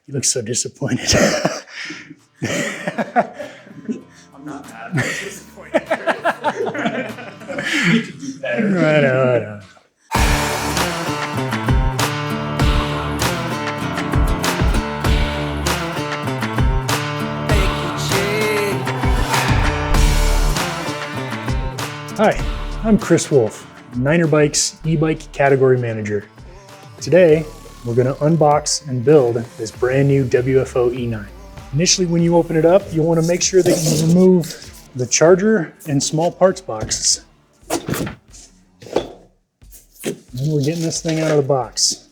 You look so disappointed. I'm not mad. I'm disappointed. You can do better. I know. Hi, I'm Chris Wolf, Niner Bike's e-bike category manager. Today, we're going to unbox and build this brand new WFO E9. Initially, when you open it up, you'll want to make sure that you remove the charger and small parts boxes. And we're getting this thing out of the box.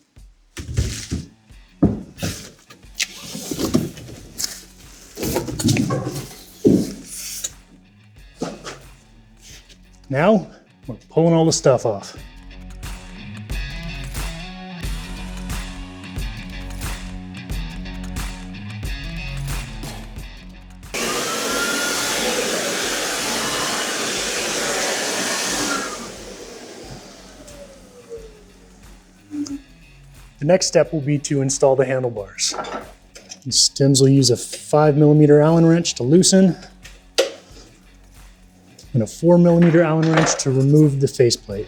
Now, we're pulling all the stuff off. The next step will be to install the handlebars. These stems will use a 5mm Allen wrench to loosen, and a 4mm Allen wrench to remove the faceplate.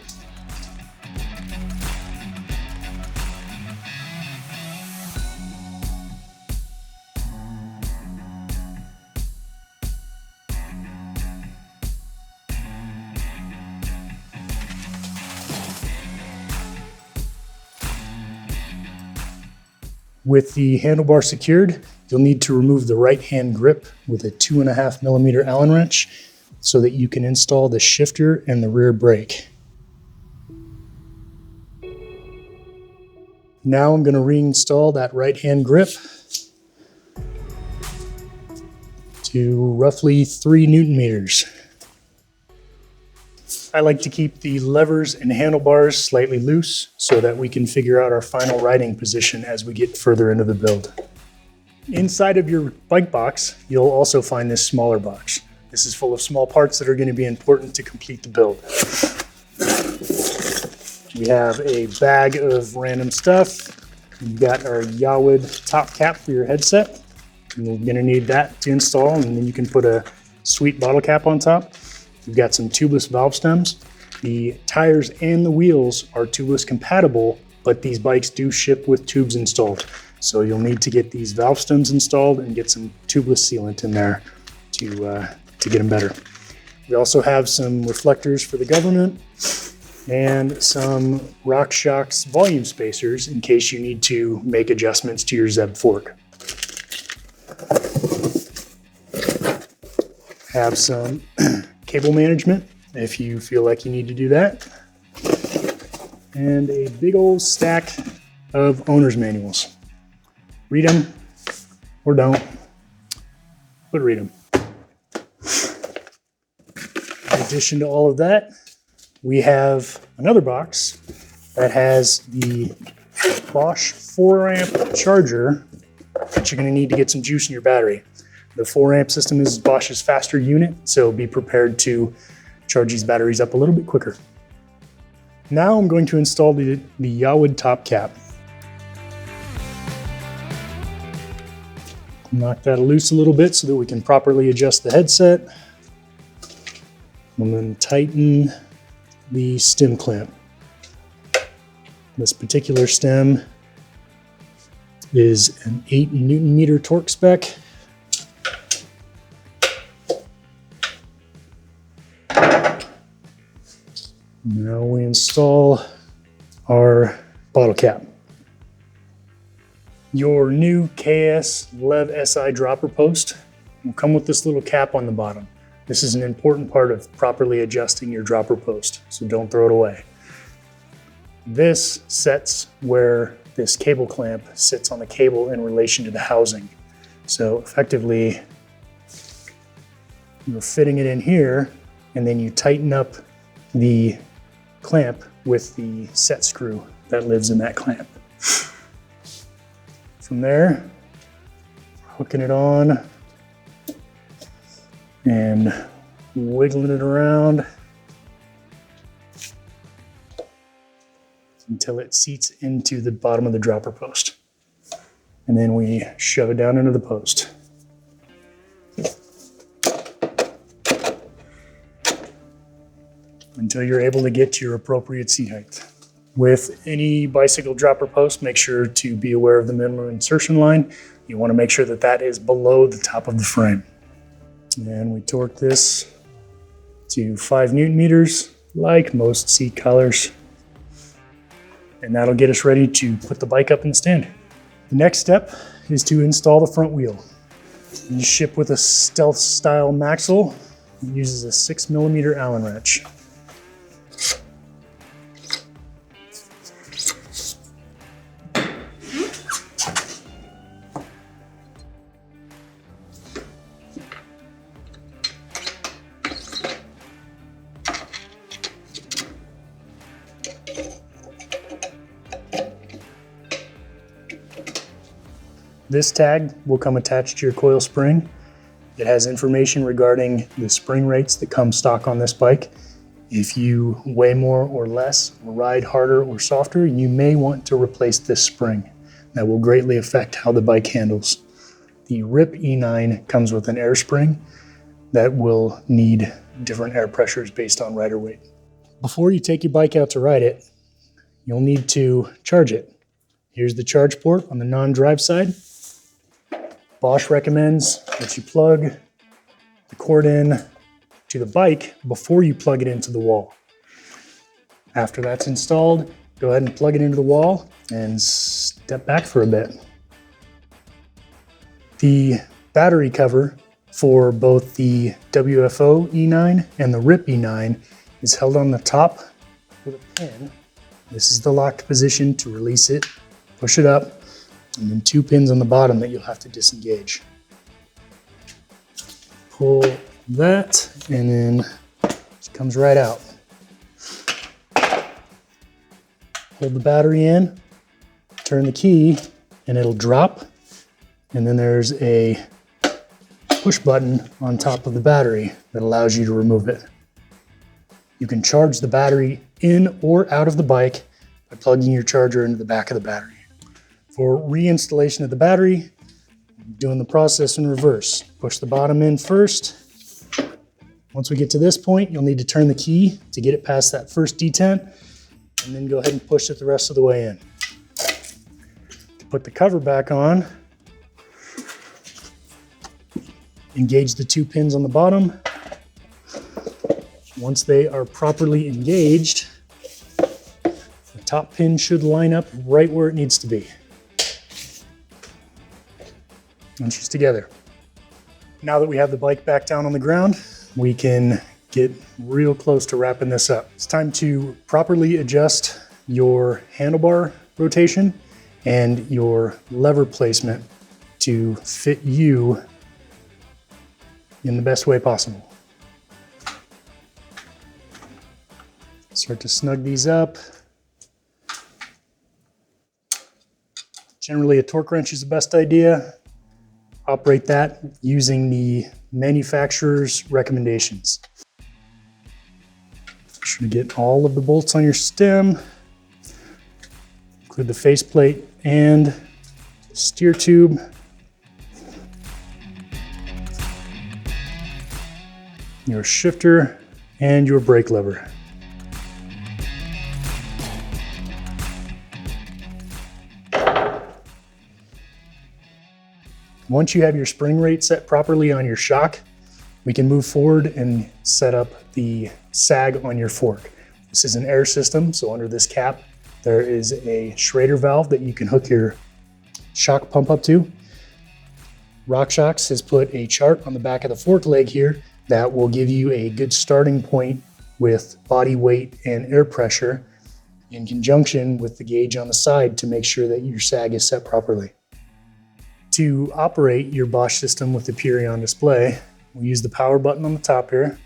With the handlebar secured, you'll need to remove the right hand grip with a 2.5mm Allen wrench so that you can install the shifter and the rear brake. Now I'm going to reinstall that right hand grip to roughly 3 Newton meters. I like to keep the levers and handlebars slightly loose so that we can figure out our final riding position as we get further into the build. Inside of your bike box, you'll also find this smaller box. This is full of small parts that are going to be important to complete the build. We have a bag of random stuff. We've got our Yawid top cap for your headset. And we're going to need that to install, and then you can put a sweet bottle cap on top. We've got some tubeless valve stems. The tires and the wheels are tubeless compatible, but these bikes do ship with tubes installed. So you'll need to get these valve stems installed and get some tubeless sealant in there to get them better. We also have some reflectors for the government and some RockShox volume spacers in case you need to make adjustments to your Zeb fork. Have some cable management if you feel like you need to do that. And a big old stack of owner's manuals. Read them or don't, but read them. In addition to all of that, we have another box that has the Bosch 4-amp charger that you're going to need to get some juice in your battery. The 4-amp system is Bosch's faster unit, so be prepared to charge these batteries up a little bit quicker. Now I'm going to install the Yawid top cap. Knock that loose a little bit so that we can properly adjust the headset. And then tighten the stem clamp. This particular stem is an 8 Newton meter torque spec. Now we install our bottle cap. Your new KS Lev SI dropper post will come with this little cap on the bottom. This is an important part of properly adjusting your dropper post, so don't throw it away. This sets where this cable clamp sits on the cable in relation to the housing. So effectively, you're fitting it in here, and then you tighten up the clamp with the set screw that lives in that clamp. From there, hooking it on and wiggling it around until it seats into the bottom of the dropper post. and then we shove it down into the post. Until you're able to get to your appropriate seat height. With any bicycle dropper post, make sure to be aware of the minimum insertion line. You want to make sure that that is below the top of the frame. And we torque this to 5 Newton meters, like most seat collars. And that'll get us ready to put the bike up in the stand. The next step is to install the front wheel. You ship with a stealth style maxle. It uses a 6mm Allen wrench. This tag will come attached to your coil spring. It has information regarding the spring rates that come stock on this bike. If you weigh more or less, or ride harder or softer, you may want to replace this spring. That will greatly affect how the bike handles. The RIP E9 comes with an air spring that will need different air pressures based on rider weight. Before you take your bike out to ride it, you'll need to charge it. Here's the charge port on the non-drive side. Bosch recommends that you plug the cord in to the bike before you plug it into the wall. After that's installed, go ahead and plug it into the wall and step back for a bit. The battery cover for both the WFO E9 and the RIP E9 is held on the top with a pin. This is the locked position. To release it, push it up, and then 2 pins on the bottom that you'll have to disengage. Pull that, and then it comes right out. Hold the battery in, turn the key, and it'll drop. And then there's a push button on top of the battery that allows you to remove it. You can charge the battery in or out of the bike by plugging your charger into the back of the battery. For reinstallation of the battery, I'm doing the process in reverse. Push the bottom in first. Once we get to this point, you'll need to turn the key to get it past that first detent, and then go ahead and push it the rest of the way in. To put the cover back on, engage the 2 pins on the bottom. Once they are properly engaged, the top pin should line up right where it needs to be. And she's together. Now that we have the bike back down on the ground, we can get real close to wrapping this up. It's time to properly adjust your handlebar rotation and your lever placement to fit you in the best way possible. Start to snug these up. Generally, a torque wrench is the best idea. Operate that using the manufacturer's recommendations. Make sure to get all of the bolts on your stem, include the faceplate and steer tube. Your shifter and your brake lever. Once you have your spring rate set properly on your shock, we can move forward and set up the sag on your fork. This is an air system, so under this cap, there is a Schrader valve that you can hook your shock pump up to. RockShox has put a chart on the back of the fork leg here that will give you a good starting point with body weight and air pressure in conjunction with the gauge on the side to make sure that your sag is set properly. To operate your Bosch system with the Purion display, we use the power button on the top here.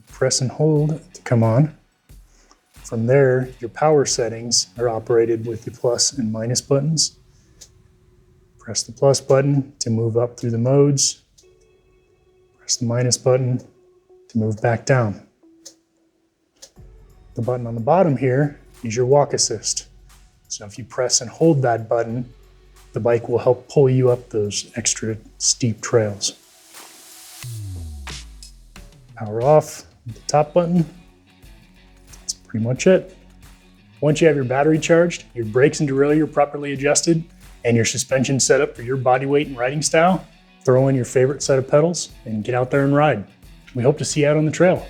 Press and hold to come on. From there, your power settings are operated with the plus and minus buttons. Press the plus button to move up through the modes. Press the minus button to move back down. The button on the bottom here is your walk assist. So if you press and hold that button, The bike will help pull you up those extra steep trails. Power off with the top button. That's pretty much it. Once you have your battery charged, your brakes and derailleur are properly adjusted, and your suspension set up for your body weight and riding style, throw in your favorite set of pedals and get out there and ride. We hope to see you out on the trail.